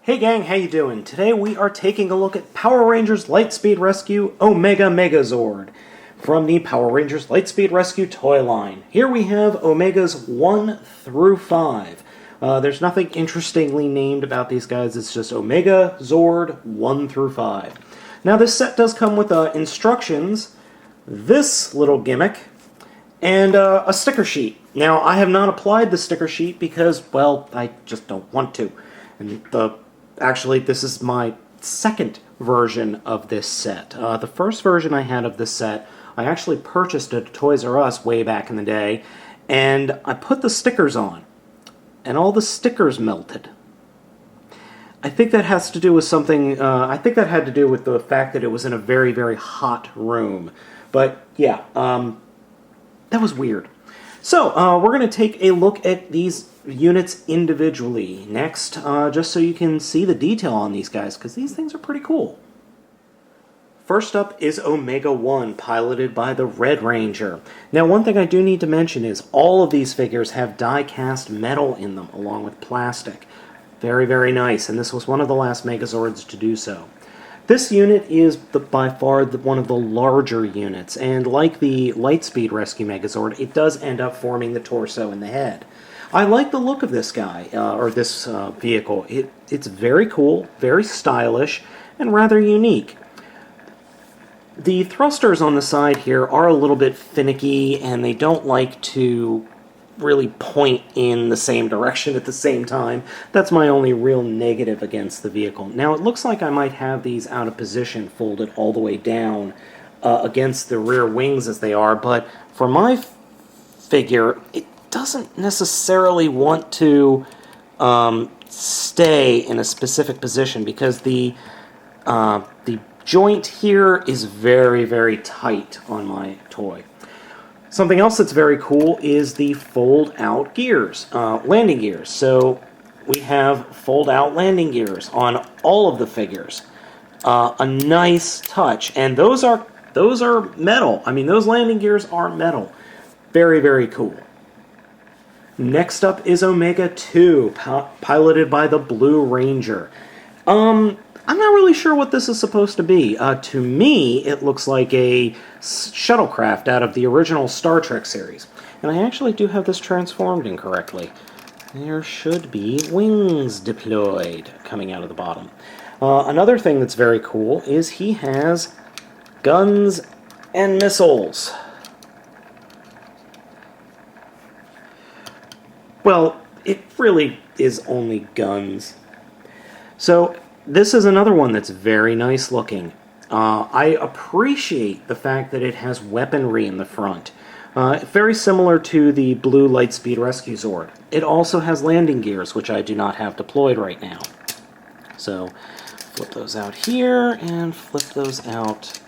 Hey gang, how you doing? Today we are taking a look at Power Rangers Lightspeed Rescue Omega Megazord from the Power Rangers Lightspeed Rescue toy line. Here we have Omegas 1 through 5. There's nothing interestingly named about these guys, it's just Omega Zord 1 through 5. Now this set does come with instructions, this little gimmick, and a sticker sheet. Now I have not applied the sticker sheet because, well, I just don't want to. And actually, this is my second version of this set. The first version I had of this set, I actually purchased at Toys R Us way back in the day, and I put the stickers on, and all the stickers melted. I think that has to do with something, I think that had to do with the fact that it was in a very, very hot room. But, yeah, that was weird. So, we're going to take a look at these units individually next, just so you can see the detail on these guys, because these things are pretty cool. First up is Omega 1, piloted by the Red Ranger. Now, one thing I do need to mention is all of these figures have die-cast metal in them, along with plastic. Very, very nice, and this was one of the last Megazords to do so. This unit is by far one of the larger units, and like the Lightspeed Rescue Megazord, it does end up forming the torso and the head. I like the look of this guy, or this vehicle. It's very cool, very stylish, and rather unique. The thrusters on the side here are a little bit finicky, and they don't like to really point in the same direction at the same time. That's my only real negative against the vehicle. Now, it looks like I might have these out of position, folded all the way down against the rear wings as they are, but for my figure, it doesn't necessarily want to stay in a specific position because the joint here is very, very tight on my toy. Something else that's very cool is the fold-out gears, landing gears. So we have fold-out landing gears on all of the figures. A nice touch, and those are metal. I mean, those landing gears are metal. Very, very cool. Next up is Omega 2, piloted by the Blue Ranger. I'm not really sure what this is supposed to be. To me, it looks like a shuttlecraft out of the original Star Trek series. And I actually do have this transformed incorrectly. There should be wings deployed coming out of the bottom. Another thing that's very cool is he has guns and missiles. Well, it really is only guns. So, this is another one that's very nice looking. I appreciate the fact that it has weaponry in the front. Very similar to the blue Lightspeed Rescue Zord. It also has landing gears, which I do not have deployed right now. So, flip those out here, and flip those out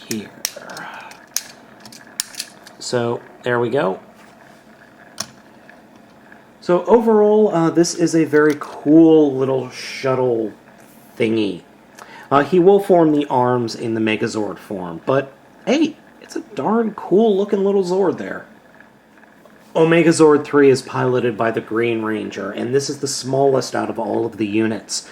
here. So, there we go. So overall, this is a very cool little shuttle thingy. He will form the arms in the Megazord form, but hey, it's a darn cool looking little Zord there. Omega Zord 3 is piloted by the Green Ranger, and this is the smallest out of all of the units.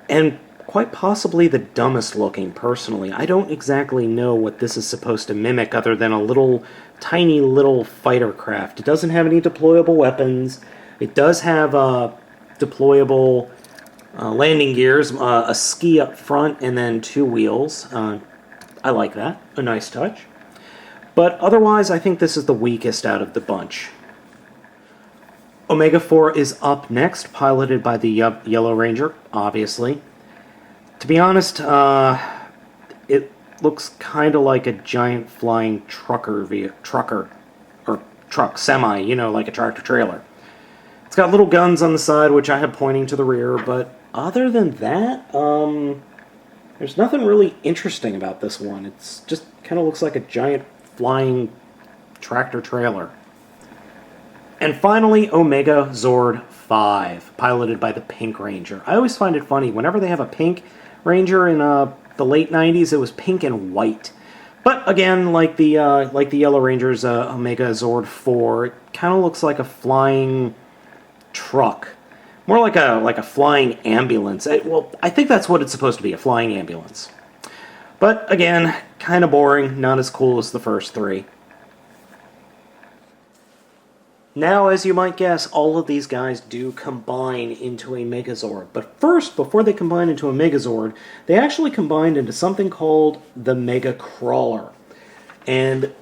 And quite possibly the dumbest looking, personally. I don't exactly know what this is supposed to mimic other than a tiny little fighter craft. It doesn't have any deployable weapons. It does have deployable landing gears, a ski up front, and then 2 wheels. I like that. A nice touch. But otherwise, I think this is the weakest out of the bunch. Omega 4 is up next, piloted by the Yellow Ranger, obviously. To be honest, it looks kind of like a giant flying truck, semi, you know, like a tractor-trailer. It's got little guns on the side, which I have pointing to the rear, but other than that, there's nothing really interesting about this one. It's just kind of looks like a giant flying tractor-trailer. And finally, Omega Zord 5, piloted by the Pink Ranger. I always find it funny, whenever they have a Pink Ranger in the late 90s, it was pink and white. But again, like the Yellow Ranger's Omega Zord 4, it kind of looks like a flying truck. More like a flying ambulance. Well, I think that's what it's supposed to be, a flying ambulance. But again, kind of boring, not as cool as the first three. Now, as you might guess, all of these guys do combine into a Megazord. But first, before they combine into a Megazord, they actually combined into something called the Mega Crawler. And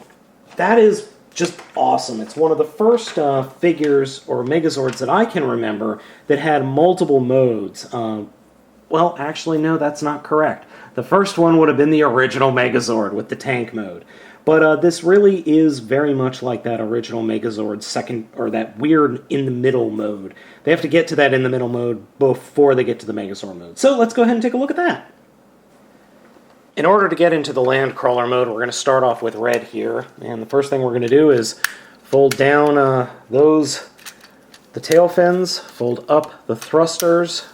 that is just awesome. It's one of the first figures or Megazords that I can remember that had multiple modes. Well, actually, no, that's not correct. The first one would have been the original Megazord with the tank mode. But this really is very much like that original Megazord second, or that weird in-the-middle mode. They have to get to that in-the-middle mode before they get to the Megazord mode. So let's go ahead and take a look at that. In order to get into the land crawler mode, we're going to start off with red here. And the first thing we're going to do is fold down the tail fins, fold up the thrusters,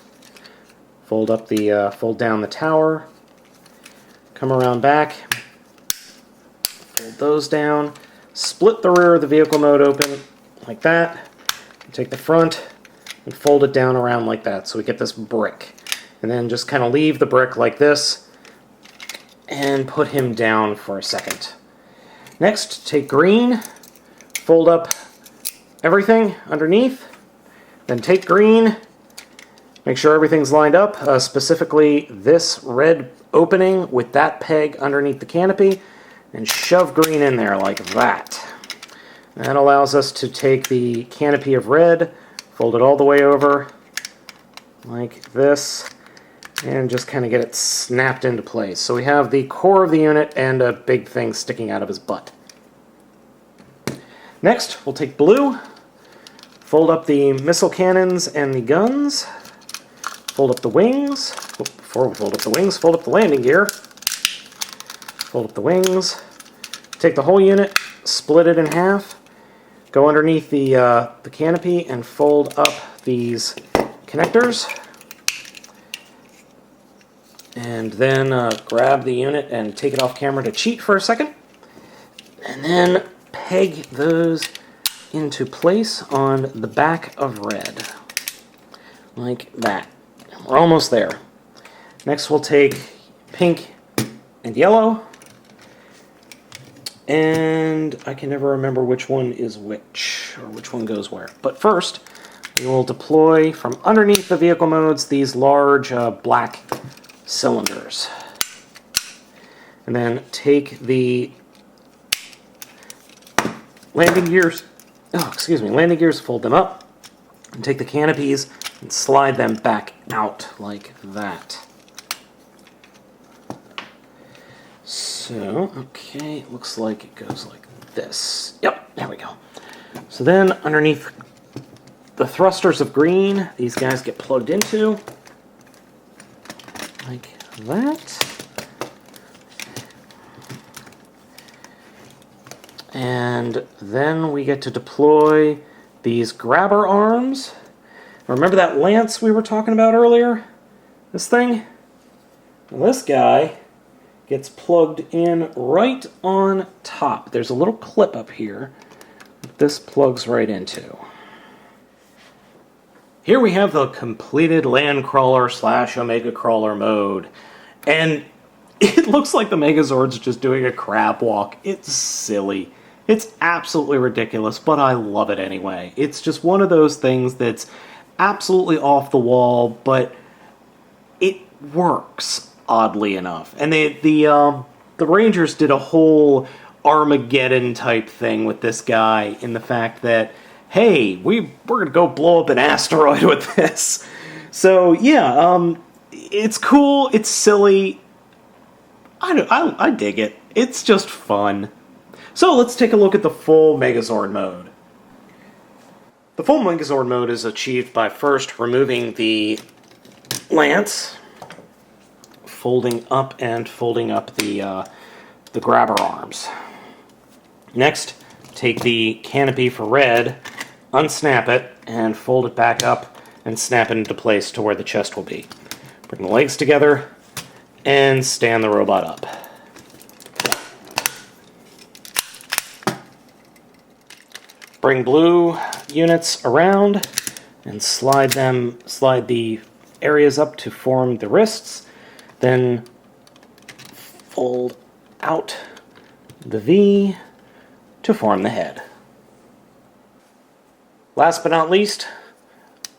fold down the tower, come around back, fold those down, split the rear of the vehicle mode open like that, take the front and fold it down around like that so we get this brick. And then just kind of leave the brick like this and put him down for a second. Next, take green, fold up everything underneath, then take green, make sure everything's lined up, specifically this red opening with that peg underneath the canopy, and shove green in there like that. That allows us to take the canopy of red, fold it all the way over like this, and just kind of get it snapped into place. So we have the core of the unit and a big thing sticking out of his butt. Next, we'll take blue, fold up the missile cannons and the guns, fold up the wings. Before we fold up the wings, fold up the landing gear. Fold up the wings. Take the whole unit, split it in half, go underneath the canopy and fold up these connectors. And then grab the unit and take it off camera to cheat for a second. And then peg those into place on the back of red. Like that. We're almost there. Next we'll take pink and yellow. And I can never remember which one is which, or which one goes where. But first, we will deploy from underneath the vehicle modes these large black cylinders. And then take the landing gears, landing gears, fold them up, and take the canopies and slide them back out like that. So, okay, looks like it goes like this. Yep, there we go. So then, underneath the thrusters of green, these guys get plugged into, like that. And then we get to deploy these grabber arms. Remember that lance we were talking about earlier? This thing? Well, this guy gets plugged in right on top. There's a little clip up here that this plugs right into. Here we have the completed land crawler / Omega crawler mode. And it looks like the Megazord's just doing a crab walk. It's silly. It's absolutely ridiculous, but I love it anyway. It's just one of those things that's absolutely off the wall, but it works, oddly enough. And the Rangers did a whole Armageddon type thing with this guy in the fact that, hey, we're going to go blow up an asteroid with this. So, yeah, it's cool, it's silly. I dig it. It's just fun. So let's take a look at the full Megazord mode. The full Megazord mode is achieved by first removing the lance, folding up the grabber arms. Next, take the canopy for red, unsnap it, and fold it back up and snap it into place to where the chest will be. Bring the legs together and stand the robot up. Bring blue units around and slide the areas up to form the wrists, then fold out the V to form the head. Last but not least,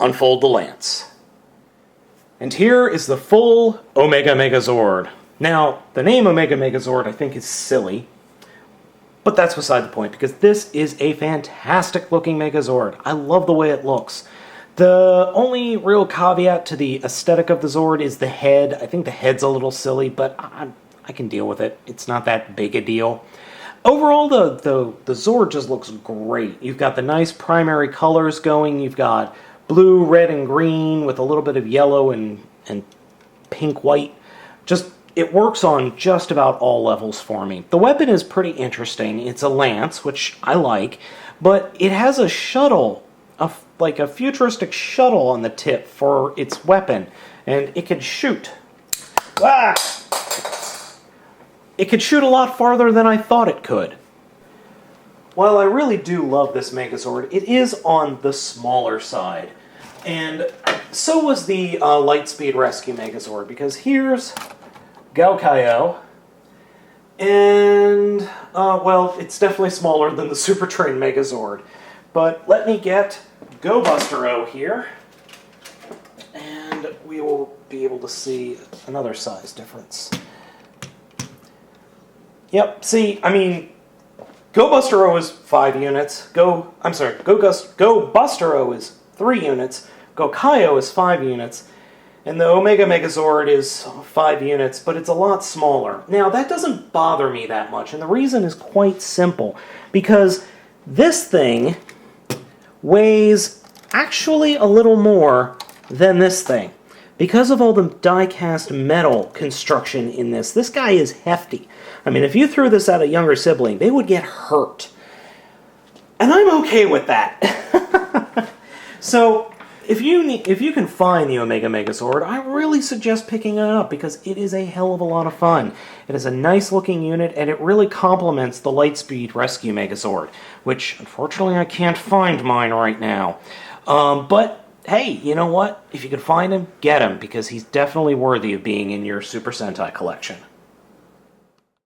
unfold the lance. And here is the full Omega Megazord. Now, the name Omega Megazord I think is silly, but that's beside the point, because this is a fantastic looking Megazord. I love the way it looks. The only real caveat to the aesthetic of the Zord is the head. I think the head's a little silly, but I can deal with it. It's not that big a deal. Overall, the Zord just looks great. You've got the nice primary colors going. You've got blue, red, and green with a little bit of yellow and pink-white. Just, it works on just about all levels for me. The weapon is pretty interesting. It's a lance, which I like, but it has a shuttle, like a futuristic shuttle on the tip for its weapon, and it can shoot. Ah! It could shoot a lot farther than I thought it could. While I really do love this Megazord, it is on the smaller side. And so was the LightSpeed Rescue Megazord, because here's Galkayo, and, well, it's definitely smaller than the Super Train Megazord. But let me get Go Buster-O here, and we will be able to see another size difference. Yep, see, I mean, Go Buster-O is 5 units, Go Buster-O is 3 units, Galkayo is 5 units, and the Omega Megazord is 5 units, but it's a lot smaller. Now, that doesn't bother me that much, and the reason is quite simple, because this thing weighs actually a little more than this thing. Because of all the die-cast metal construction in this guy is hefty. I mean, if you threw this at a younger sibling, they would get hurt. And I'm okay with that. So, if you can find the Omega Megazord, I really suggest picking it up, because it is a hell of a lot of fun. It is a nice-looking unit, and it really complements the LightSpeed Rescue Megazord, which, unfortunately, I can't find mine right now. But hey, you know what? If you can find him, get him, because he's definitely worthy of being in your Super Sentai collection.